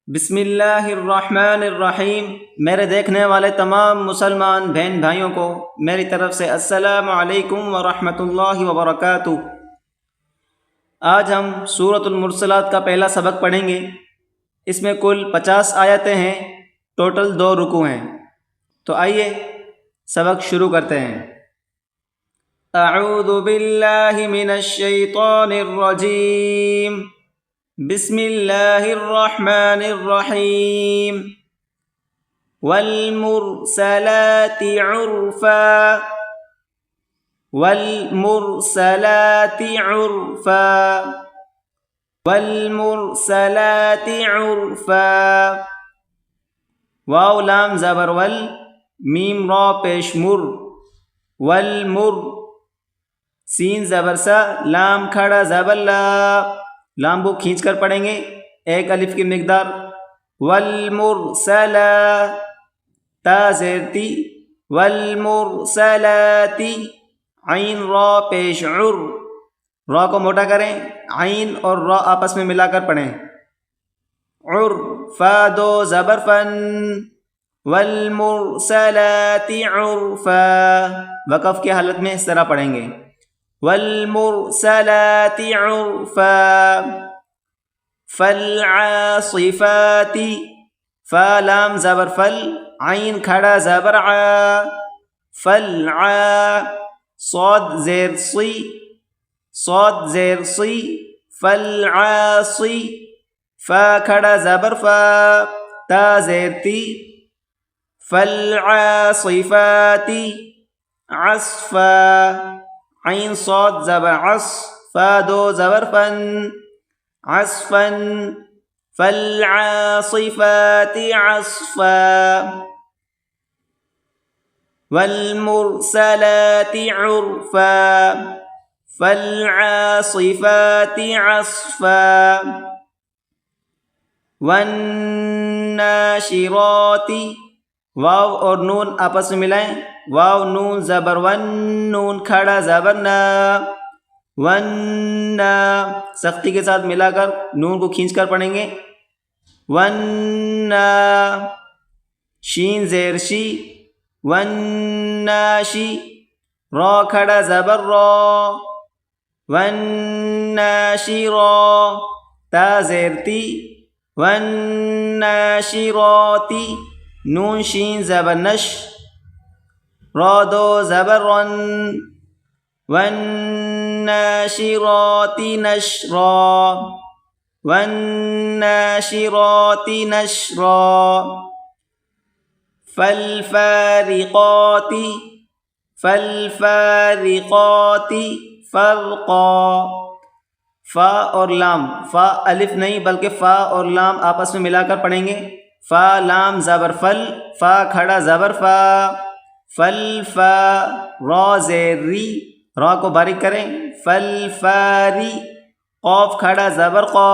بسم اللہ الرحمن الرحیم۔ میرے دیکھنے والے تمام مسلمان بہن بھائیوں کو میری طرف سے السلام علیکم ورحمۃ اللہ وبرکاتہ۔ آج ہم سورۃ المرسلات کا پہلا سبق پڑھیں گے۔ اس میں کل 50 آیتیں ہیں، ٹوٹل 2 رکوع ہیں۔ تو آئیے سبق شروع کرتے ہیں۔ اعوذ باللہ من الشیطان الرجیم، بسم اللہ الرحمن الرحیم۔ والمرسلات عرفا، والمرسلات عرفا، والمرسلات عرفا۔ واو لام زبر ول، میم را پیش مر، والمر، سین زبر سا، لام کھڑا زبر لا، لام کو کھینچ کر پڑھیں گے، ایک الف کی مقدار۔ والمرسلا، تا زیر تی، والمرسلاتی، عین را پیش عر، را کو موٹا کریں، عین اور را آپس میں ملا کر پڑھیں، عر، فا دو زبر فن، والمرسلات عرفا، وقف کی حالت میں اس طرح پڑھیں گے، والمرسلات عرفا۔ فالعاصفات، فا لام زبر فل، عین کھڑا زبر ع، فالع، صاد زیر صی، صاد زیر صی، فالعاصی، فا کھڑا زبر فا، تا زیر تی، فالعاصفات عصفا، عین صاد زبر عص، فا دو زبر فن، عصفا، فالعاصفات عصفا۔ والمرسلات عرفا، فالعاصفات عصفا۔ والناشرات، واو اور نون آپس میں ملائیں، واو نون زبر ون، نون کھڑا زبر نا، ونّا، سختی کے ساتھ ملا کر نون کو کھینچ کر پڑھیں گے، ونّا، شین زیر شی، ونّاشی، را کھڑا زبر را، ونّاشرا، تا زیر تی، ونّاشراتی، نون شین زبر نش، را دو زبر رن، والناشرات نشرا، والناشرات نشرا۔ فالفارقات، فالفارقات فرقا، فا اور لام، فا الف نہیں بلکہ فا اور لام آپس میں ملا کر پڑھیں گے، فا لام زبر فل، فا کھڑا زبر فا، فالفا، را زیر ری، را کو باریک کریں، فالفاری، قاف کھڑا زبر قا،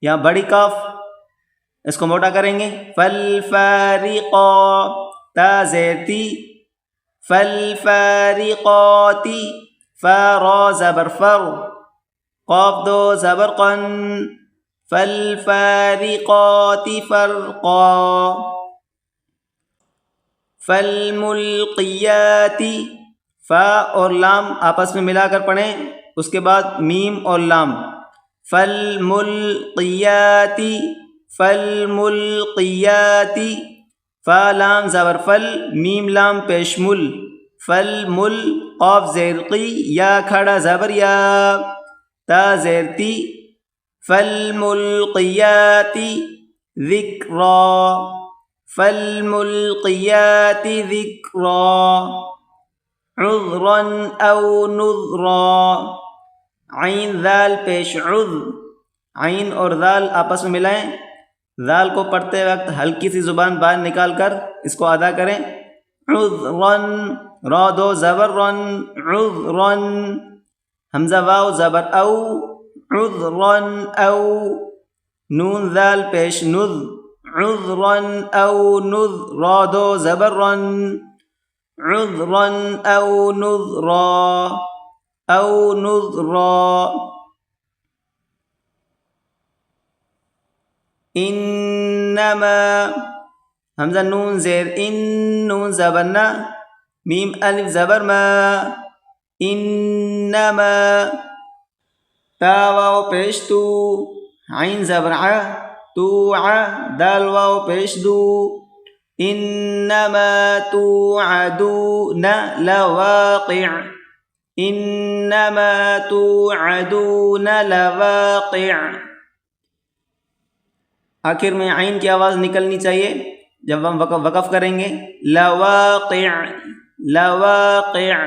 یہاں بڑی کاف، اس کو موٹا کریں گے، فالفارقا، تا زیر تی، فالفارقاتی، فا را زبر فر، قاف دو زبر قن، فالفارقات فرقا۔ فالملقیات، فا اور لام آپس میں ملا کر پڑھیں، اس کے بعد میم اور لام، فالملقیات، فالملقیات، فا لام زبر فل، میم لام پیش مل، فالمل، قاف زیر قی، یا کھڑا زبر یا، تا زیر تی، فالملقیات ذکرا، فالملقیات ذکرا۔ عذرا او نذرا، عین ذال پیش عذ، عین اور ذال آپس میں ملائیں، ذال کو پڑھتے وقت ہلکی سی زبان باہر نکال کر اس کو ادا کریں، عذرا، را دو زبر رن، عذرا، حمزہ واو زبر او، عذرا او، نون ذال پیش نذ، عذرا او نذ، را دو زبر رن، عذرا او نذرا، او نذرا۔ انما حمزہ نون زیر ان، نون زبر نا، میم الف زبر ما، انما. تا واو پیش تو، عین زبر ع، تو ع، دال واو پیش دو، انما توعدون لواقع، انما توعدون لواقع. آخر میں عین کی آواز نکلنی چاہیے جب ہم وقف کریں گے. لواقع، لواقع.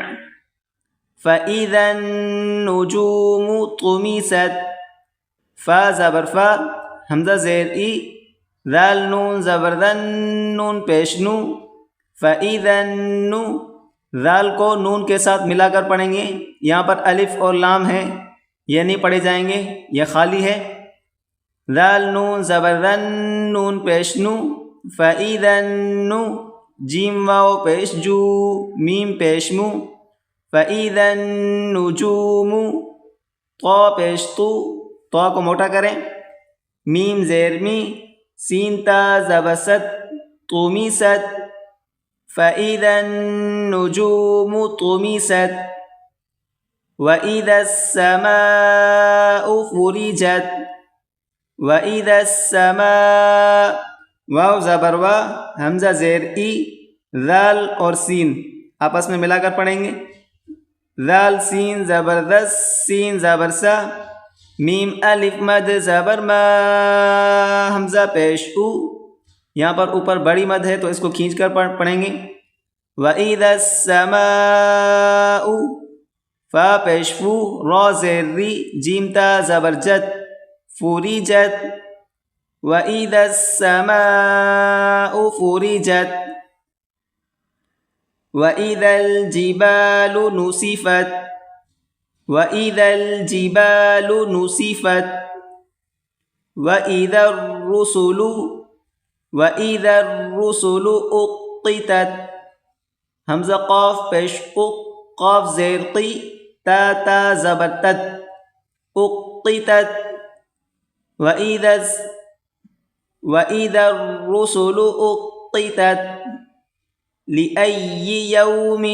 فَإِذَا النُّجُومُ طُمِسَتْ، فا زبر فا، حمزہ زیر ای، ذال نون زبر ذن، نون پیش نو. فَإِذَا النُّ، ذال کو نون کے ساتھ ملا کر پڑھیں گے. یہاں پر الف اور لام ہے، یہ نہیں پڑھے جائیں گے، یہ خالی ہے. ذال نون زبر ذن، نون پیش نو. فَإِذَا النُّ، جیم واو پیش جو، میم پیش مو. فَإِذَا النُّجُومُ، طا پیش تو، طا کو موٹا کریں. میم زیر می، سین تا زبر ست، طُمِسَت. فَإِذَا النُّجُومُ طُمِسَت. وَإِذَا السَّمَاءُ فُرِجَتْ، وَإِذَا السَّمَاء، واو زبر وا، حمزہ زیر ای، ذال اور سین آپس میں ملا کر پڑھیں گے. ذال سین زبر دس، سین زبر سا، میم الف مد زبر ما، حمزہ پیش او. یہاں پر اوپر بڑی مد ہے تو اس کو کھینچ کر پڑھیں گے. وَإِذَا السَّمَاءُ، فا پیش فو، را زیر ری، جیم تا زبر جت، فُرِجَت. وَإِذَا السَّمَاءُ فُرِجَتْ. وَإِذَا الْجِبَالُ نُسِفَتْ، وَإِذَا الْجِبَالُ نُسِفَتْ. وَإِذَا الرُّسُلُ، وَإِذَا الرُّسُلُ أُقِّتَتْ، حمزہ قاف پیش اق، قاف زیر قی، تا تا زبر تت، اقتت. وَإِذَا الرُّسُلُ أُقِّتَتْ. لِأَيِّ يَوْمٍ،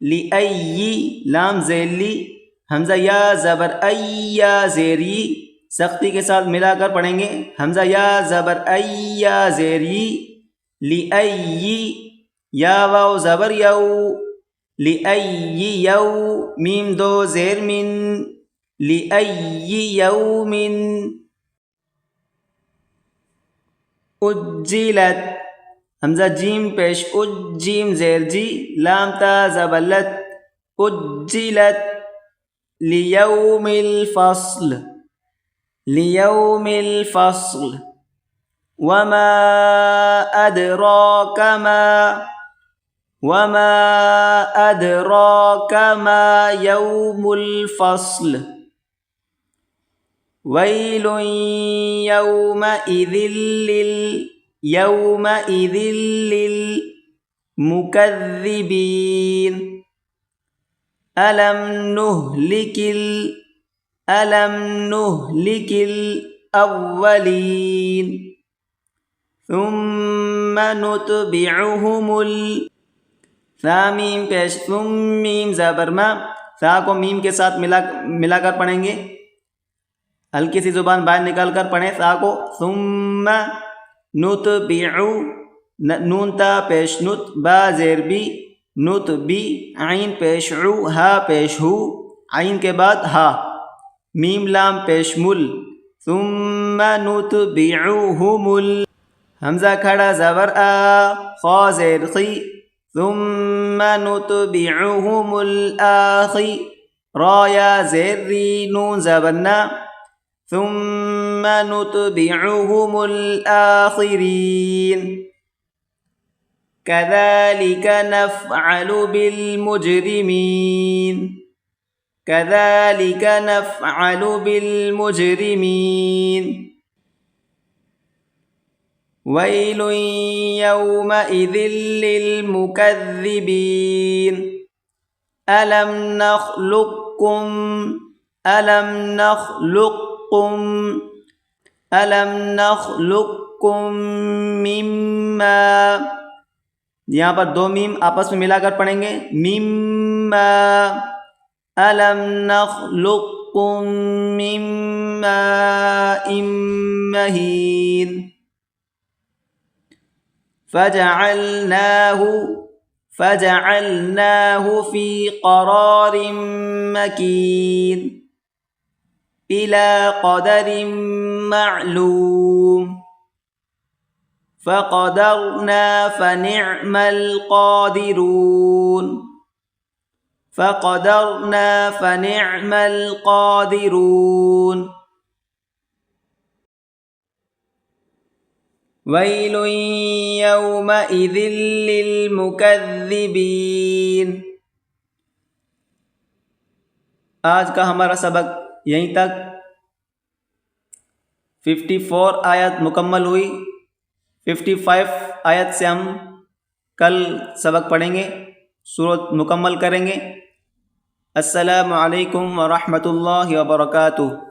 لِأَيِّ، لام زیر لی، حمزہ یا زبر ای، یا زیری، سختی کے ساتھ ملا کر پڑھیں گے. حمزہ یا زبر ای، یا زیری، لِأَيِّ، یا واو زبر یو، لِأَيِّ یو، میم دو زیر من، لِأَيِّ یوم. اُجِّلَت، حمزہ جیم پیش اج، جیم زیر جی، لام تا زبر لت، اُجِّلَت. لِيَوْمِ الْفَصْلِ، لِيَوْمِ الْفَصْلِ. وَمَا أَدْرَاكَ مَا، وَمَا أَدْرَاكَ مَا يَوْمُ الْفَصْلِ. وَيْلٌ يَوْمَئِذٍ لِّلْمُكَذِّبِينَ. أَلَمْ نُهْلِكِ الْأَوَّلِينَ ثُمَّ نُتْبِعُهُمُ ثا میم پیش ثم، میم زبر ما، ثا کو میم کے ساتھ ملا کر پڑھیں گے. ہلکی سی زبان باہر نکال کر پڑھیں ثا کو. ثم نتبعو، نون تا پیش نت، با زیر بی، نت بی، عین پیش عو، ہا پیش ہو، عین کے بعد ہا، میم لام پیش مل. ثم نتبعوہم حمزہ کھڑا زبر آ، خا زیر خی، ثم نتبعوہم الآخی، را یا زیر ری، نون زبر نا، ثم نتبعوہم الآخرین. كذلك نفعل بالمجرمين، كذلك نفعل بالمجرمين. ويل يومئذ للمكذبين. ألم نخلقكم، ألم نخلقكم، ألم نخلقكم من ماء، یہاں پر دو میم آپس میں ملا کر پڑھیں گے، من ماء، ألم نخلقكم من ماء مهين فجعلناه في قرار مكين إلى قدر معلوم فقدرنا فنعم القادرون ويل يومئذ للمكذبين۔ آج کا ہمارا سبق یہیں تک، 54 آیت مکمل ہوئی، 55 آیت سے ہم کل سبق پڑھیں گے، سورت مکمل کریں گے۔ السلام علیکم ورحمۃ اللہ وبرکاتہ۔